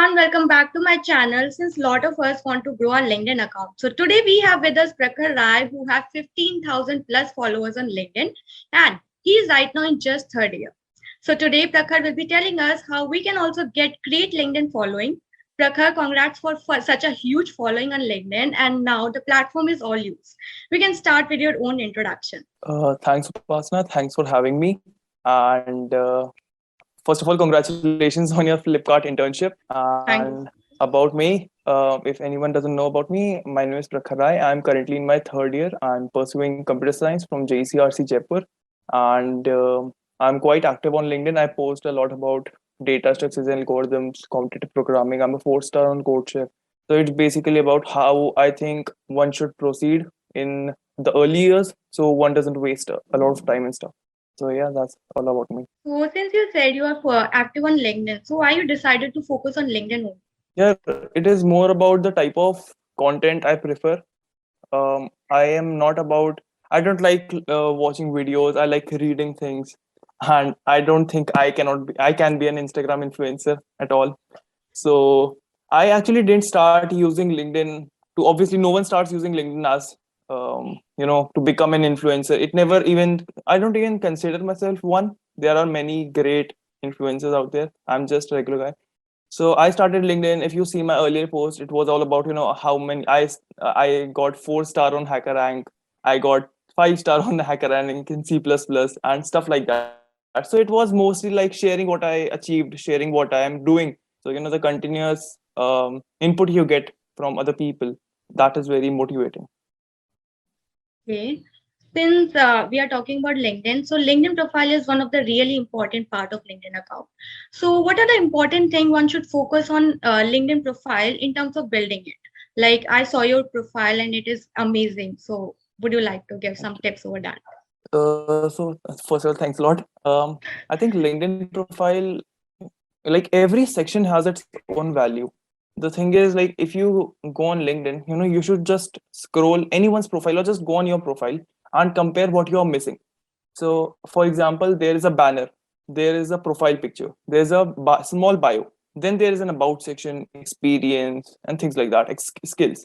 everyone, welcome back to my channel. Since a lot of us want to grow our LinkedIn account. So today we have with us Prakhar Rai who have 15,000 plus followers on LinkedIn and he is right now in just third year. So today Prakhar will be telling us how we can also get great LinkedIn following. Prakhar, congrats for such a huge following on LinkedIn and now the platform is all yours. We can start with your own introduction. Thanks, Upasana. Thanks for having me. And first of all, congratulations on your Flipkart internship. And Thank you. about me, if anyone doesn't know about me, my name is Prakhar Rai. I'm currently in my third year. I'm pursuing computer science from JCRC Jaipur. And I'm quite active on LinkedIn. I post a lot about data structures and algorithms, competitive programming. I'm a 4-star on CodeChef. So it's basically about how I think one should proceed in the early years so one doesn't waste a lot of time and stuff. So yeah, that's all about me. So since you said you are active on LinkedIn, so why you decided to focus on LinkedIn only? Yeah, it is more about the type of content I prefer. I am not about, I don't like watching videos. I like reading things. And I don't think I can be an Instagram influencer at all. So I actually didn't start using LinkedIn to, obviously no one starts using LinkedIn as to become an influencer. It never even, I don't even consider myself one. There are many great influencers out there. I'm just a regular guy. So I started LinkedIn. If you see my earlier post, it was all about how many I got 4-star on Hacker Rank. I got 5-star on the Hacker Rank in C++ and stuff like that. So it was mostly like sharing what I achieved, sharing what I am doing. So the continuous input you get from other people, that is very motivating. Okay. Since we are talking about LinkedIn, so LinkedIn profile is one of the really important part of LinkedIn account. So what are the important thing one should focus on LinkedIn profile in terms of building it? Like I saw your profile and it is amazing. So would you like to give some tips over that? So first of all, thanks a lot. I think LinkedIn profile, like every section has its own value. The thing is, like if you go on LinkedIn, you should just scroll anyone's profile or just go on your profile and compare what you're missing. So for example, there is a banner, there is a profile picture, there's a small bio, then there is an about section, experience and things like that, skills.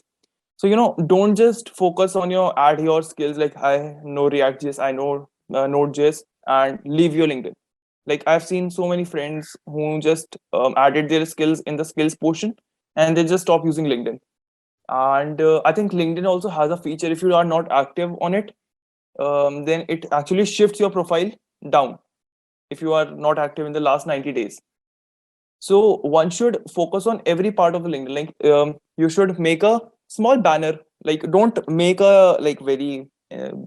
So don't just focus on your add your skills, like I know React.js, I know Node.js, and leave your LinkedIn. Like I've seen so many friends who just added their skills in the skills portion and they just stop using LinkedIn. And I think LinkedIn also has a feature, if you are not active on it, then it actually shifts your profile down if you are not active in the last 90 days. So one should focus on every part of the LinkedIn. Like you should make a small banner. Like don't make a like very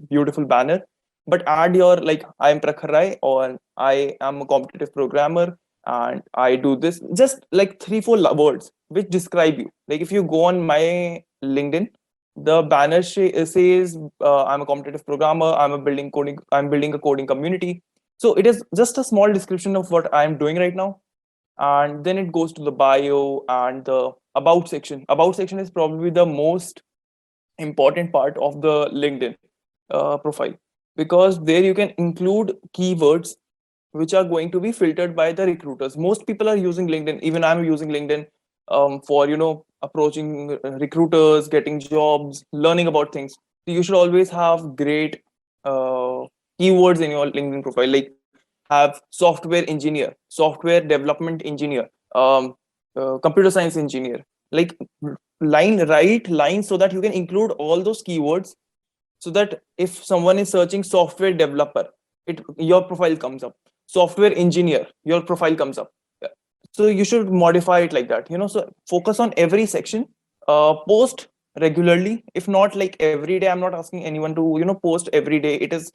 beautiful banner, but add your like I am Prakhar Rai or I am a competitive programmer and I do this. Just like 3-4 words which describe you. Like if you go on my LinkedIn, the banner says I'm a competitive programmer. I'm building a coding community. So it is just a small description of what I am doing right now, and then it goes to the bio and the about section. About section is probably the most important part of the LinkedIn profile, because there you can include keywords which are going to be filtered by the recruiters. Most people are using LinkedIn, even I'm using LinkedIn for approaching recruiters, getting jobs, learning about things. So you should always have great keywords in your LinkedIn profile, like have software engineer, software development engineer, computer science engineer, like write lines so that you can include all those keywords, so that if someone is searching software developer, your profile comes up. Software engineer, your profile comes up. So you should modify it like that. So focus on every section. Post regularly, if not like every day. I'm not asking anyone to post every day. It is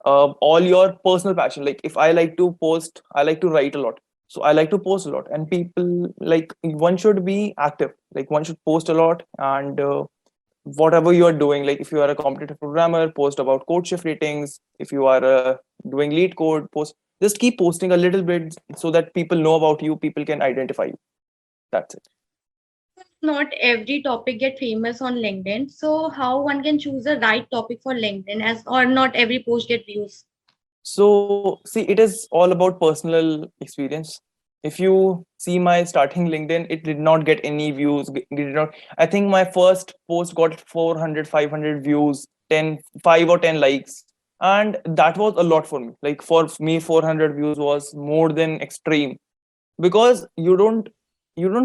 all your personal passion. Like if I like to post, I like to write a lot, so I like to post a lot. And people, like one should be active, like one should post a lot. And whatever you are doing, like if you are a competitive programmer, post about code shift ratings. If you are doing lead code, post, just keep posting a little bit so that people know about you, people can identify you. That's it. Not every topic get famous on LinkedIn. So how one can choose the right topic for LinkedIn as or not every post get views? So see, it is all about personal experience. If you see my starting LinkedIn, it did not get any views. Did not. I think my first post got 400, 500 views, 10, 5 or 10 likes. And that was a lot for me. Like for me, 400 views was more than extreme, because you don't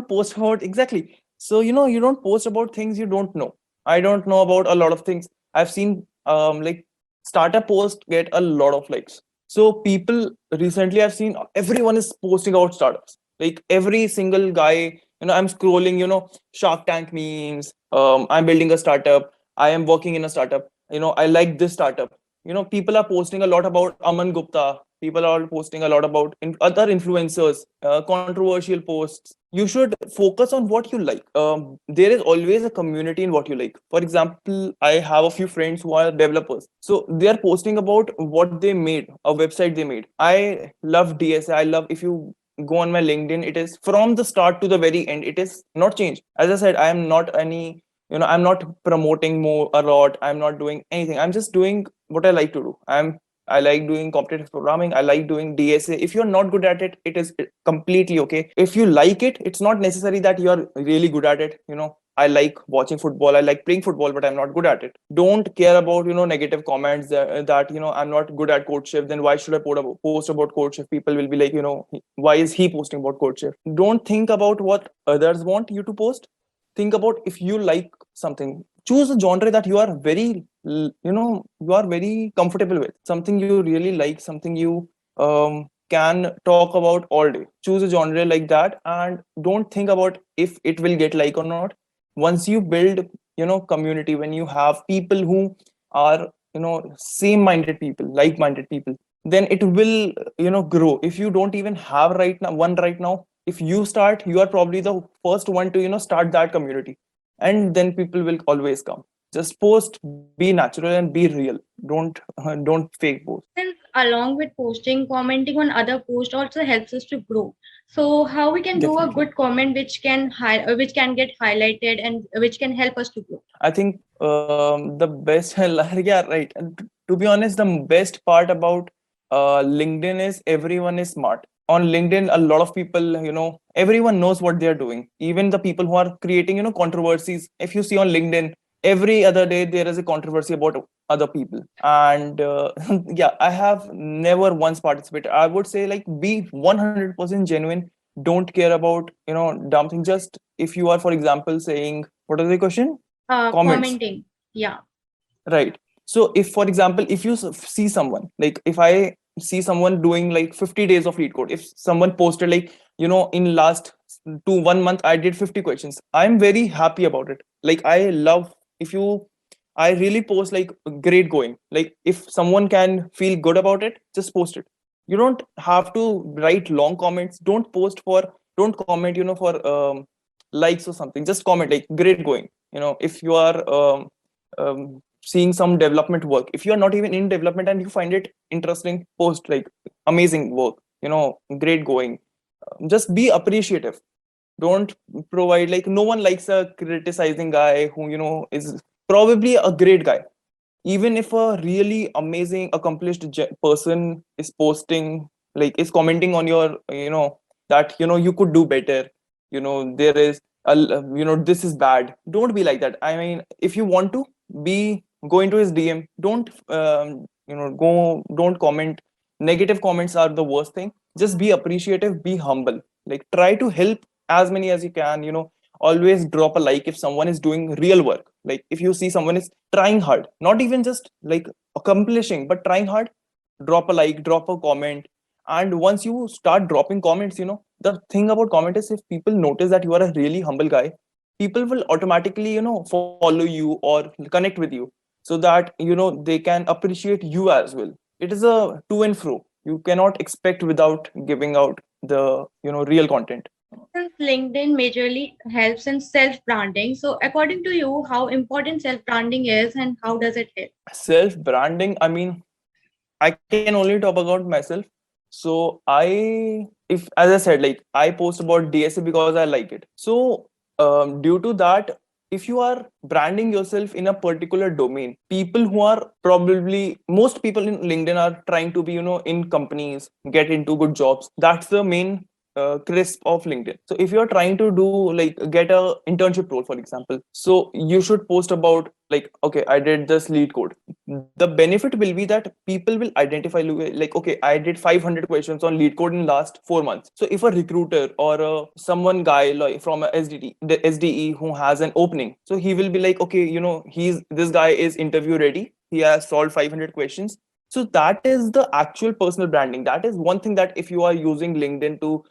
post about exactly. So you don't post about things you don't know. I don't know about a lot of things. I've seen like startup post get a lot of likes. So people recently, I've seen everyone is posting about startups. Like every single guy, I'm scrolling, Shark Tank memes. I'm building a startup. I am working in a startup. I like this startup. People are posting a lot about Aman Gupta. People are posting a lot about other influencers, controversial posts. You should focus on what you like. There is always a community in what you like. For example, I have a few friends who are developers, so they are posting about what they made, a website they made. I love DSA. I love, if you go on my LinkedIn, it is from the start to the very end, it is not changed. As I said, I am not any, I'm not promoting more a lot. I'm not doing anything. I'm just doing what I like to do. I like doing competitive programming. I like doing DSA. If you're not good at it, it is completely okay. If you like it, it's not necessary that you're really good at it. I like watching football. I like playing football, but I'm not good at it. Don't care about, negative comments that I'm not good at courtship. Then why should I post about courtship? People will be like, why is he posting about courtship? Don't think about what others want you to post. Think about, if you like something, choose a genre that you are you are very comfortable with, something you really like, something you can talk about all day. Choose a genre like that, and don't think about if it will get like or not. Once you build, community, when you have people who are, same minded people, like minded people, then it will, grow. If you don't even have right now, if you start, you are probably the first one to, start that community, and then people will always come. Just post, be natural and be real. Don't fake post. Since along with posting, commenting on other posts also helps us to grow. So how we can do a Definitely. good comment which can get highlighted and which can help us to grow. I think the best, yeah, right. And to be honest, the best part about LinkedIn is everyone is smart. On LinkedIn, a lot of people, everyone knows what they are doing. Even the people who are creating, controversies. If you see on LinkedIn, every other day there is a controversy about other people. And yeah, I have never once participated. I would say, like, be 100% genuine. Don't care about, dumb things. Just if you are, for example, saying, what is the question? Comments, Commenting. Yeah. right? So if, for example, if you see someone, like if I see someone doing like 50 days of lead code, if someone posted like, in last 1 month I did 50 questions, I'm very happy about it. Like, I love, if you I really post like great going. Like, if someone can feel good about it, just post it. You don't have to write long comments. Don't comment, for likes or something. Just comment like great going. If you are seeing some development work, if you are not even in development and you find it interesting, post like amazing work, great going. Just be appreciative. Don't provide, like, no one likes a criticizing guy who, is probably a great guy. Even if a really amazing accomplished person is posting, like, is commenting on your, that, you could do better, there is this is bad. Don't be like that. I mean, if you want to be, go into his DM. Don't go, don't comment. Negative comments are the worst thing. Just be appreciative, be humble. Like, try to help as many as you can. Always drop a like if someone is doing real work. Like, if you see someone is trying hard, not even just like accomplishing, but trying hard, drop a like, drop a comment. And once you start dropping comments, the thing about comment is, if people notice that you are a really humble guy, people will automatically, follow you or connect with you, so that, they can appreciate you as well. It is a to and fro. You cannot expect without giving out the, real content. Since LinkedIn majorly helps in self branding, so according to you, how important self branding is and how does it help? Self branding, I mean, I can only talk about myself. So if, as I said, like, I post about DSA because I like it. So due to that, if you are branding yourself in a particular domain, people who are probably, most people in LinkedIn are trying to be, in companies, get into good jobs. That's the main crisp of LinkedIn. So if you're trying to do like get a internship role, for example, so you should post about like, okay, I did this lead code. The benefit will be that people will identify like, okay, I did 500 questions on lead code in last 4 months. So if a recruiter or someone guy like from a the SDE who has an opening, so he will be like, okay, this guy is interview ready. He has solved 500 questions. So that is the actual personal branding. That is one thing that if you are using LinkedIn to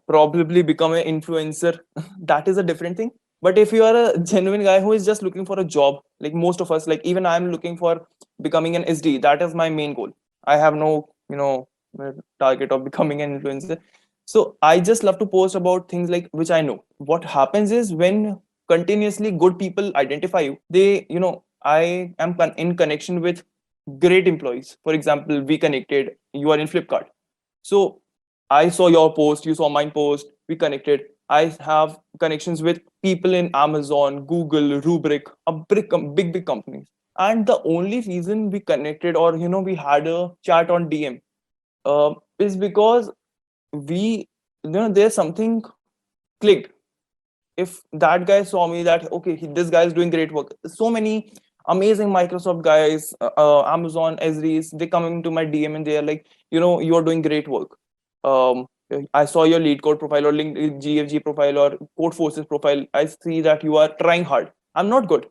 probably become an influencer, that is a different thing. But if you are a genuine guy who is just looking for a job, like most of us, like even I'm looking for becoming an SD, that is my main goal. I have no target of becoming an influencer. So I just love to post about things like which I know. What happens is when continuously good people identify you, they I am in connection with great employees. For example, we connected, you are in Flipkart, so I saw your post, you saw mine post, we connected. I have connections with people in Amazon, Google, Rubrik, big companies. And the only reason we connected, or we had a chat on DM, is because we there's something clicked. If that guy saw me that, okay, this guy is doing great work. So many amazing Microsoft guys, Amazon SREs, they come into my DM and they are like, you are doing great work. um I saw your lead code profile or GFG profile or code forces profile. I see that you are trying hard. I'm not good.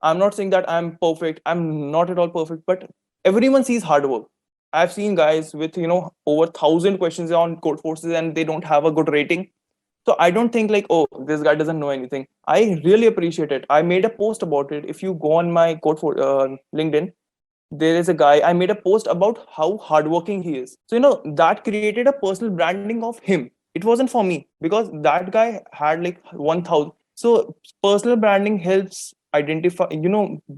I'm not saying that I'm perfect. I'm not at all perfect, but everyone sees hard work. I've seen guys with over 1,000 questions on code forces and they don't have a good rating. So I don't think like, oh, this guy doesn't know anything. I really appreciate it. I made a post about it. If you go on my code for LinkedIn, there is a guy. I made a post about how hardworking he is. So that created a personal branding of him. It wasn't for me because that guy had like 1,000. So personal branding helps identify,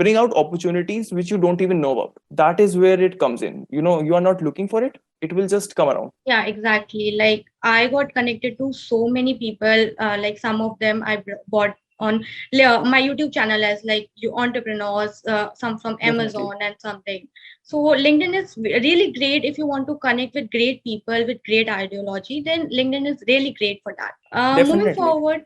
bring out opportunities which you don't even know about. That is where it comes in. You are not looking for it. It will just come around. Yeah, exactly. Like I got connected to so many people. Like some of them I bought on my YouTube channel as like you entrepreneurs, some from Definitely. Amazon and something. So LinkedIn is really great if you want to connect with great people with great ideology. Then LinkedIn is really great for that. Moving Definitely. forward,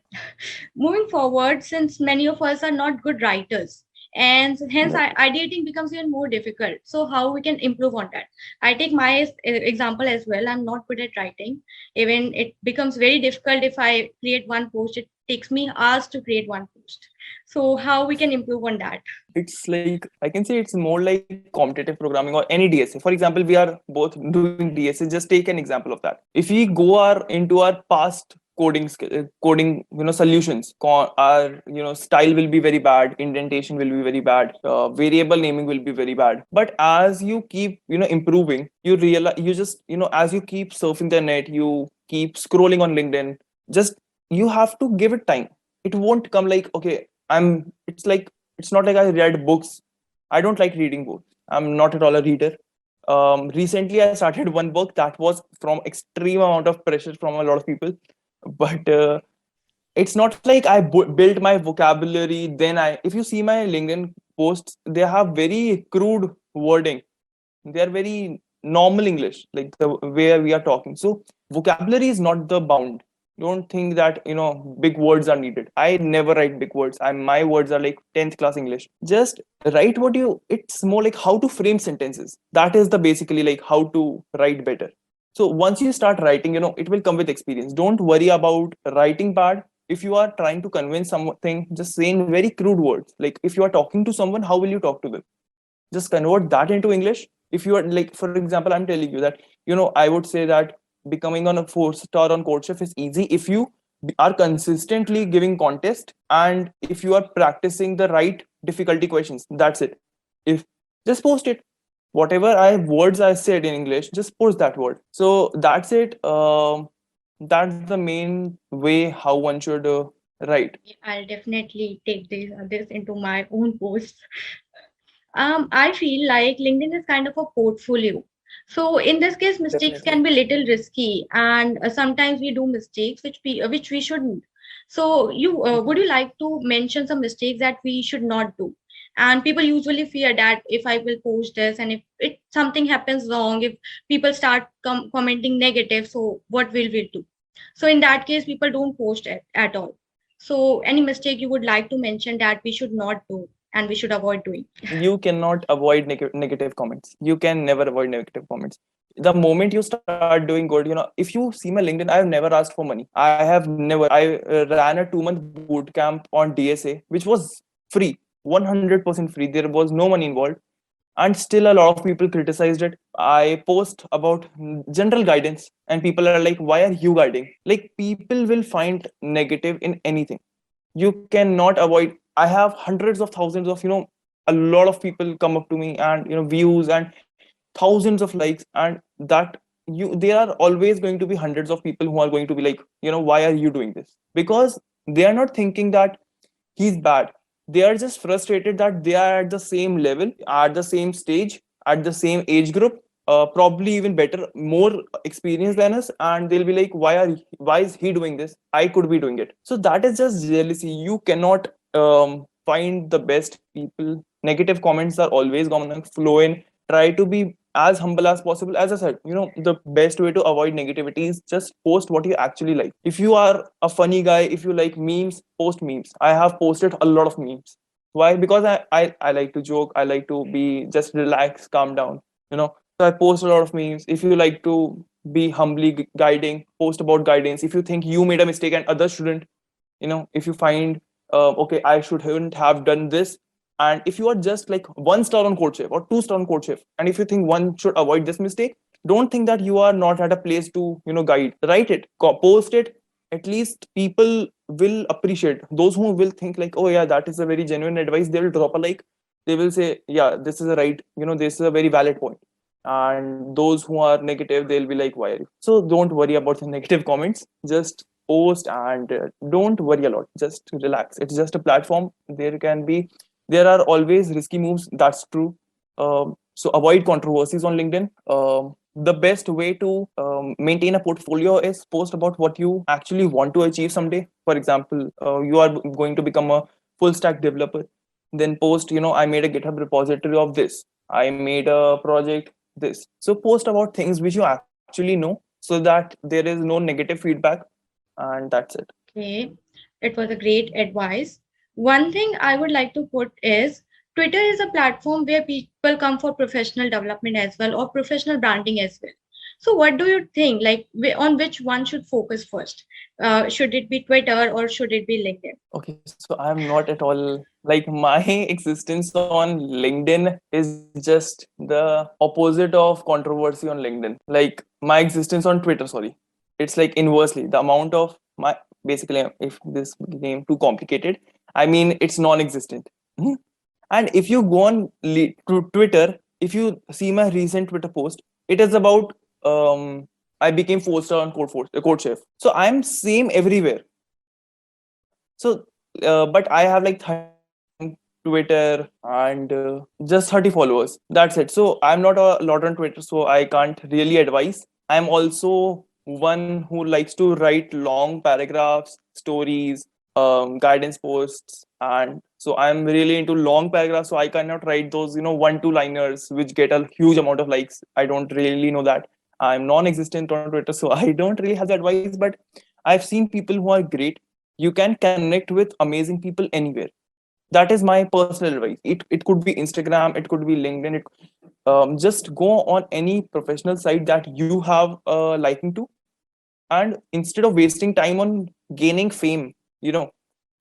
moving forward, since many of us are not good writers, and hence Right. ideating becomes even more difficult. So how we can improve on that? I take my example as well. I'm not good at writing. Even it becomes very difficult if I create one post. It takes me hours to create one post. So how we can improve on that? It's like, I can say it's more like competitive programming or any DSA. For example, we are both doing DSA. Just take an example of that. If we go into our past coding solutions, our style will be very bad, indentation will be very bad, variable naming will be very bad. But as you keep improving, you realize, you just as you keep surfing the net, you keep scrolling on LinkedIn, just you have to give it time. It won't come like, okay, it's like, it's not like I read books. I don't like reading books. I'm not at all a reader. Recently, I started one book that was from extreme amount of pressure from a lot of people, but it's not like I built my vocabulary. Then if you see my LinkedIn posts, they have very crude wording. They are very normal English, like the way we are talking. So vocabulary is not the bound. Don't think that big words are needed. I never write big words. My words are like 10th class English. Just write what you. It's more like how to frame sentences. That is the basically like how to write better. So once you start writing, it will come with experience. Don't worry about writing bad. If you are trying to convince something, just say in very crude words. Like if you are talking to someone, how will you talk to them? Just convert that into English. If you are like, for example, I'm telling you that I would say that becoming on a 4 star on courtship is easy if you are consistently giving contest, and if you are practicing the right difficulty questions. That's it. If Just post it, whatever words I said in English, just post that word. So that's it. That's the main way how one should write. I'll definitely take this into my own posts. I feel like LinkedIn is kind of a portfolio. So in this case, mistakes Definitely. can be little risky, and sometimes we do mistakes which we shouldn't. So you would you like to mention some mistakes that we should not do? And people usually fear that if I will post this and if it something happens wrong, if people start commenting negative, so what will we do? So in that case, people don't post it at all. So any mistake you would like to mention that we should not do and we should avoid doing? You cannot avoid negative comments. You can never avoid negative comments. The moment you start doing good, if you see my LinkedIn, I have never asked for money. I have never. I ran a 2 month boot camp on DSA, which was free, 100% free. There was no money involved, and still a lot of people criticized it. I post about general guidance, and people are like, "Why are you guiding?" Like, people will find negative in anything. You cannot avoid. I have hundreds of thousands of, a lot of people come up to me, and views and thousands of likes, and that there are always going to be hundreds of people who are going to be like, why are you doing this? Because they are not thinking that he's bad. They are just frustrated that they are at the same level, at the same stage, at the same age group, probably even better, more experienced than us, and they'll be like, why is he doing this? I could be doing it. So that is just jealousy. You cannot find the best people. Negative comments are always gonna flow in. Try to be as humble as possible. As I said, the best way to avoid negativity is just post what you actually like. If you are a funny guy, if you like memes, post memes. I have posted a lot of memes. Why? Because I like to joke. I like to be just relax, calm down. So I post a lot of memes. If you like to be humbly guiding, post about guidance. If you think you made a mistake and others shouldn't, if you find, okay, I shouldn't have done this, and if you are just like 1 star on Codeship or 2 star on Codeship, and if you think one should avoid this mistake, don't think that you are not at a place to guide. Write it, post it. At least people will appreciate. Those who will think like, oh yeah, that is a very genuine advice, they will drop a like. They will say, yeah, this is a right, this is a very valid point. And those who are negative, they'll be like, why are you? So don't worry about the negative comments. Just post, and don't worry a lot. Just relax. It's just a platform. There are always risky moves. That's true. So avoid controversies on LinkedIn. The best way to maintain a portfolio is post about what you actually want to achieve someday. For example, you are going to become a full stack developer. Then post, I made a GitHub repository of this. I made a project this. So post about things which you actually know, so that there is no negative feedback, and that's it. Okay, it was a great advice. One thing I would like to put is Twitter is a platform where people come for professional development as well or professional branding as well. So, what do you think? Like, on which one should focus first? Should it be Twitter or should it be LinkedIn? Okay, so I'm not at all like, my existence on LinkedIn is just the opposite of controversy on LinkedIn. Like, my existence on Twitter, sorry, it's like inversely. The amount of my, basically, if this became too complicated, I mean, it's non-existent. Mhm. And if you go on to Twitter, if you see my recent Twitter post, it is about, I became 4 star on Code Chef. So I'm same everywhere. So, but I have like 30 likes on Twitter, and just 30 followers. That's it. So I'm not a lot on Twitter, so I can't really advise. I'm also one who likes to write long paragraphs, stories, guidance posts, and so I'm really into long paragraphs. So I cannot write those, 1-2 liners which get a huge amount of likes. I don't really know that. I'm non-existent on Twitter, so I don't really have the advice. But I've seen people who are great. You can connect with amazing people anywhere. That is my personal advice. It could be Instagram, it could be LinkedIn. Just go on any professional site that you have a liking to, and instead of wasting time on gaining fame,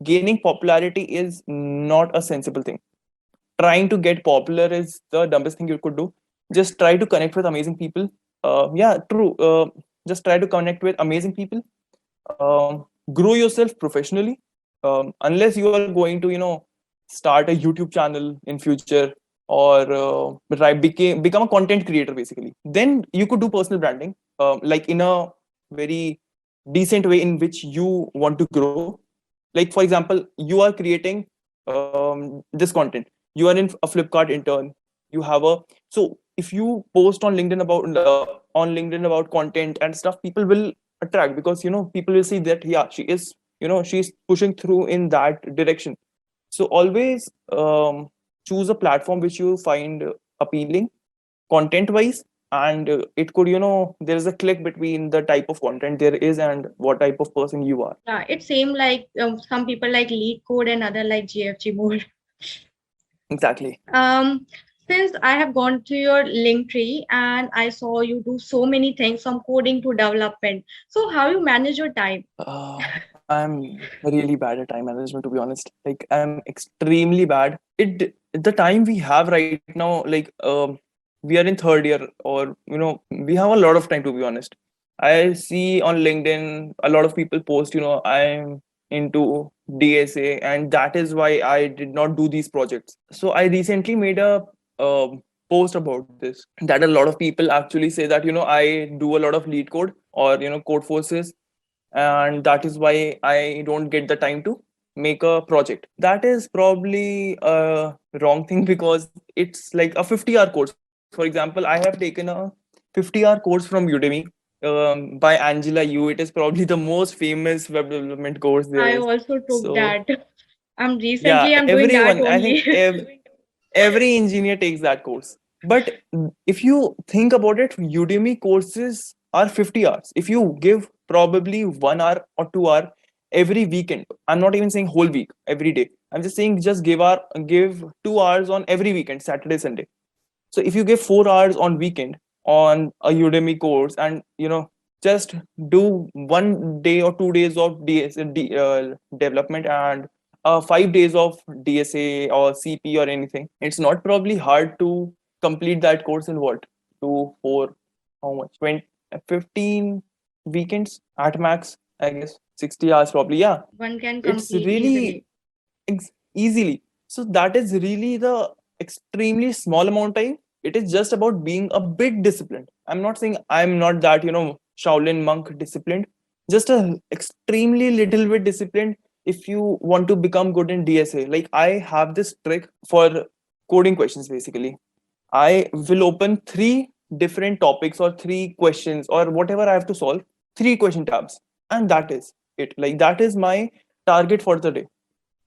gaining popularity is not a sensible thing. Trying to get popular is the dumbest thing you could do. Just try to connect with amazing people. Yeah, true. Just try to connect with amazing people. Grow yourself professionally. Unless you are going to start a YouTube channel in future, or become a content creator, basically, then you could do personal branding, like in a very decent way in which you want to grow. Like, for example, you are creating this content. You are in a Flipkart intern. You have a So if you post on LinkedIn about content and stuff, people will attract, because people will see that, yeah, she is, she's pushing through in that direction. So always, choose a platform which you find appealing content wise, and it could, there is a click between the type of content there is and what type of person you are. Yeah, it seemed like some people like lead code and other like GFG more. Exactly. Um, since I have gone to your link tree and I saw you do so many things from coding to development. So how you manage your time? I'm really bad at time management, to be honest. Like, I'm extremely bad. The time we have right now, like, we are in third year, or we have a lot of time, to be honest. I see on LinkedIn a lot of people post, I'm into DSA, and that is why I did not do these projects. So I recently made a post about this, that a lot of people actually say that I do a lot of lead code, or code forces, and that is why I don't get the time to make a project. That is probably a wrong thing, because it's like a 50-hour course. For example, I have taken a 50-hour course from Udemy, by Angela Yu. It is probably the most famous web development course there I is. also took So that. yeah, I'm doing that everyone, I think only. every engineer takes that course. But if you think about it, Udemy courses are 50 hours. If you give probably 1 hour or 2 hour every weekend, I'm not even saying whole week, every day, I'm just saying just give 2 hours on every weekend, Saturday, Sunday. So if you give 4 hours on weekend on a Udemy course, and just do 1 day or 2 days of development, and 5 days of DSA or CP or anything, it's not probably hard to complete that course in what, 2 4, how much, 20 15 weekends at max, I guess. 60 hours probably, yeah. One can It's complete really easily. easily. So that is really the extremely small amount of time. It is just about being a bit disciplined. I'm not saying I'm not that, Shaolin monk disciplined, just a extremely little bit disciplined. If you want to become good in DSA, like, I have this trick for coding questions. Basically, I will open three different topics or three questions or whatever I have to solve, three question tabs, and that is it. Like, that is my target for the day.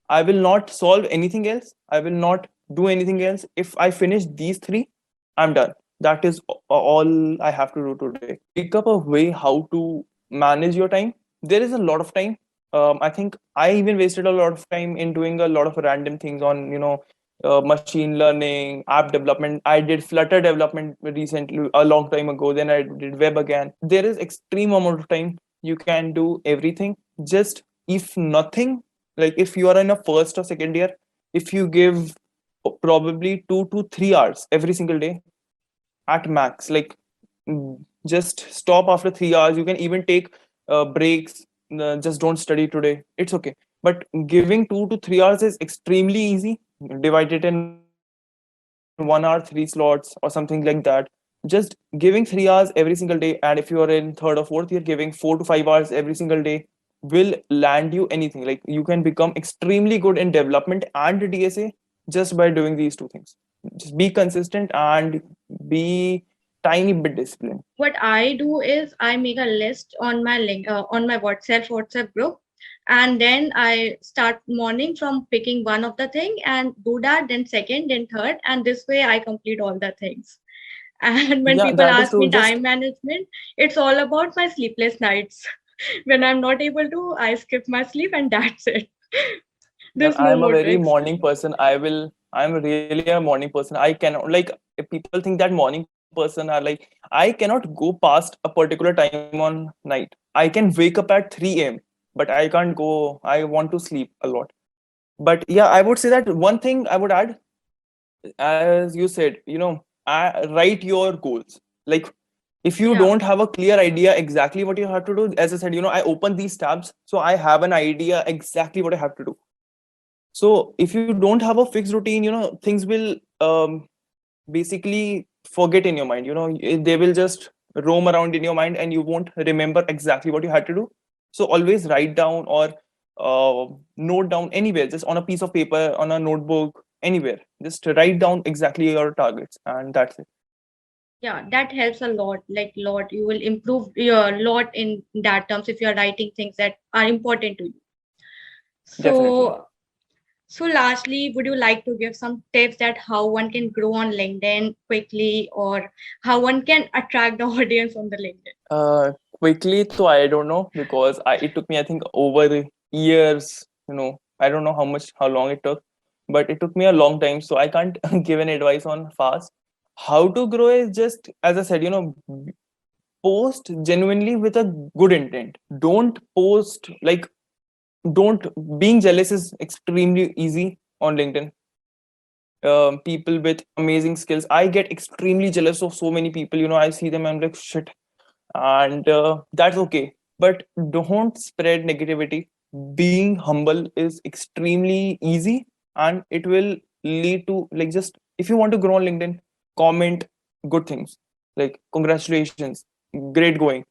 I will not solve anything else. I will not do anything else. If I finish these three, I'm done. That is all I have to do today. Pick up a way how to manage your time. There is a lot of time. I think I even wasted a lot of time in doing a lot of random things on, machine learning, app development. I did Flutter development recently, a long time ago. Then I did web again. There is extreme amount of time. You can do everything. Just, if nothing, like, if you are in a first or second year, if you give probably 2 to 3 hours every single day at max, like, just stop after 3 hours. You can even take breaks. Just don't study today, it's okay. But giving 2 to 3 hours is extremely easy. Divide it in 1 hour 3 slots or something like that. Just giving 3 hours every single day, and if you are in third or fourth year, giving 4 to 5 hours every single day will land you anything. Like, you can become extremely good in development and DSA just by doing these two things. Just be consistent and be tiny bit disciplined. What I do is I make a list on my link on my WhatsApp group, and then I start morning from picking one of the thing and do that, then second, then third, and this way I complete all the things. And when Yeah, people that is ask true. me Just, time management, it's all about my sleepless nights. When I'm not able to, I skip my sleep and that's it. yeah, There's I no am a more very tricks. morning person. I'm really a morning person. I cannot, like, if people think that morning person are like, I cannot go past a particular time on night. I can wake up at 3 a.m., but I can't go, I want to sleep a lot. But yeah, I would say that one thing I would add, as you said, write your goals. Like, if you Yeah. don't have a clear idea exactly what you have to do, as I said, I open these tabs, so I have an idea exactly what I have to do. So if you don't have a fixed routine, things will basically forget in your mind. They will just roam around in your mind, and you won't remember exactly what you had to do. So always write down, or note down anywhere, just on a piece of paper, on a notebook, anywhere. Just write down exactly your targets, and that's it. Yeah, that helps a lot. Like lot, you will improve your lot in that terms if you are writing things that are important to you. Definitely. So So lastly, would you like to give some tips that how one can grow on LinkedIn quickly, or how one can attract the audience on the LinkedIn? Quickly, so I don't know because it took me, I think, over years. I don't know how long it took, but it took me a long time. So I can't give an advice on fast. How to grow is just, as I said, post genuinely with a good intent. Don't post like, don't, being jealous is extremely easy on LinkedIn. People with amazing skills, I get extremely jealous of so many people. I see them, I'm like, shit. And that's okay, but don't spread negativity. Being humble is extremely easy, and it will lead to, like, just if you want to grow on LinkedIn, comment good things, like congratulations, great going,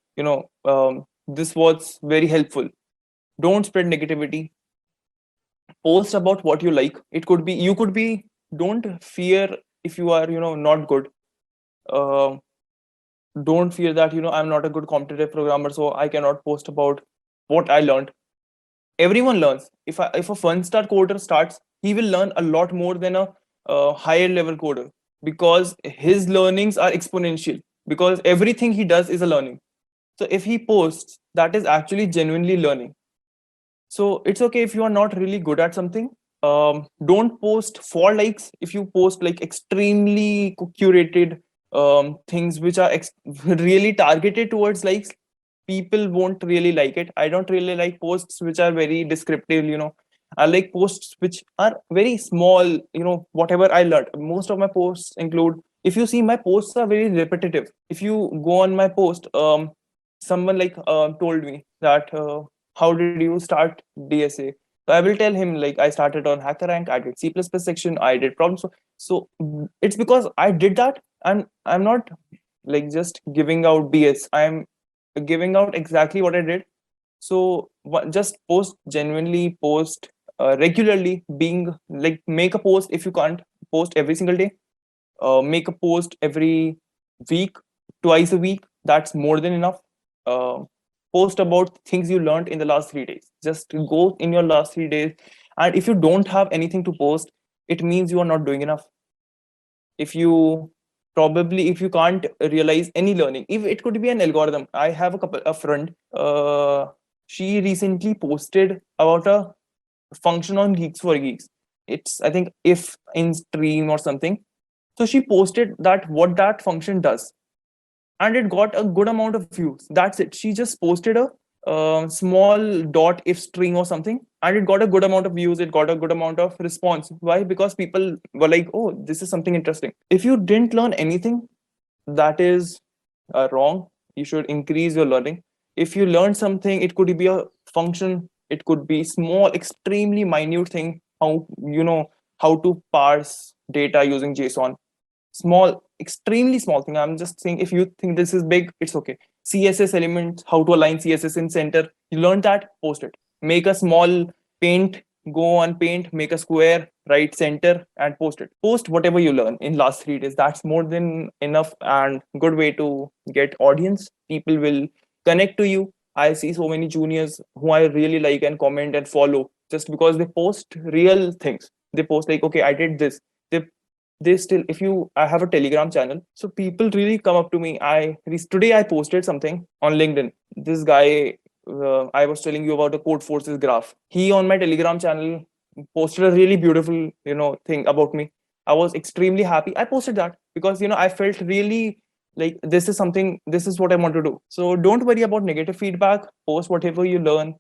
this was very helpful. Don't spread negativity. Post about what you like. It could be, you could be, don't fear if you are, not good. Um don't fear that, I'm not a good competitive programmer, so I cannot post about what I learned. Everyone learns. If a fun start coder starts, he will learn a lot more than a higher level coder, because his learnings are exponential, because everything he does is a learning. So if he posts, that is actually genuinely learning. So it's okay if you are not really good at something. Don't post for likes. If you post like extremely curated things which are really targeted towards likes, people won't really like it. I don't really like posts which are very descriptive. I like posts which are very small. Whatever I learned. Most of my posts include. If you see, my posts are very repetitive. If you go on my post, someone like told me that. How did you start DSA? So I will tell him, like, I started on HackerRank, I did C++ section, I did problems. So it's because I did that, and I'm not like just giving out BS. I'm giving out exactly what I did. So just post genuinely, post regularly. Being like, make a post if you can't post every single day. Make a post every week, twice a week. That's more than enough. Uh, Post about things you learned in the last 3 days. Just go in your last 3 days. And if you don't have anything to post, it means you are not doing enough. If you if you can't realize any learning, if it could be an algorithm. I have a friend. She recently posted about a function on Geeks for Geeks. It's, I think, if in stream or something. So she posted that what that function does, and it got a good amount of views. That's it. She just posted a small dot if string or something, and it got a good amount of views. It got a good amount of response. Why? Because people were like, "Oh, this is something interesting." If you didn't learn anything, that is wrong. You should increase your learning. If you learn something, it could be a function. It could be small, extremely minute thing. How to parse data using JSON. Small, extremely small thing. I'm just saying, if you think this is big, it's okay. CSS elements, how to align CSS in center. You learn that, post it. Make a small paint, go on paint, make a square, right center, and post it. Post whatever you learn in last 3 days. That's more than enough, and good way to get audience. People will connect to you. I see so many juniors who I really like and comment and follow, just because they post real things. They post like, okay, I did this. They still, if you, I have a Telegram channel, so people really come up to me. Today I posted something on LinkedIn. This guy, I was telling you about the code forces graph. He, on my Telegram channel, posted a really beautiful thing about me. I was extremely happy. I posted that because I felt really like, this is what I want to do. So don't worry about negative feedback. Post whatever you learn.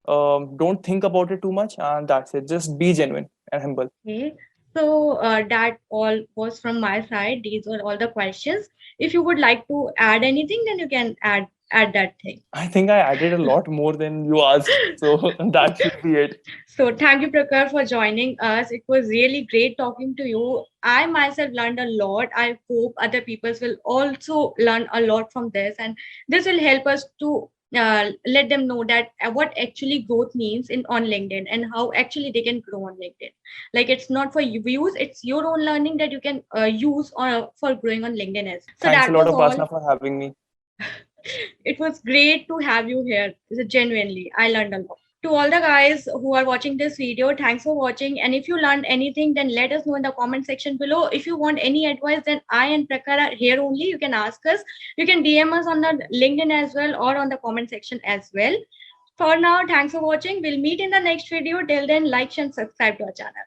Don't think about it too much, and that's it. Just be genuine and humble. Okay. So that all was from my side. These were all the questions. If you would like to add anything, then you can add that thing. I think I added a lot more than you asked, so that should be it. So thank you, Prakhar, for joining us. It was really great talking to you. I myself learned a lot. I hope other people will also learn a lot from this, and this will help us to let them know that what actually growth means in on LinkedIn, and how actually they can grow on LinkedIn. Like, it's not for views; it's your own learning that you can use for growing on LinkedIn as. So Thanks a that lot, was all. Upasana, for having me. It was great to have you here. Genuinely, I learned a lot. to all the guys who are watching this video, thanks for watching. And if you learned anything, then let us know in the comment section below. If you want any advice, then I and Prakhar are here only. You can ask us. You can DM us on the LinkedIn as well, or on the comment section as well. For now, thanks for watching. We'll meet in the next video. Till then, like and subscribe to our channel.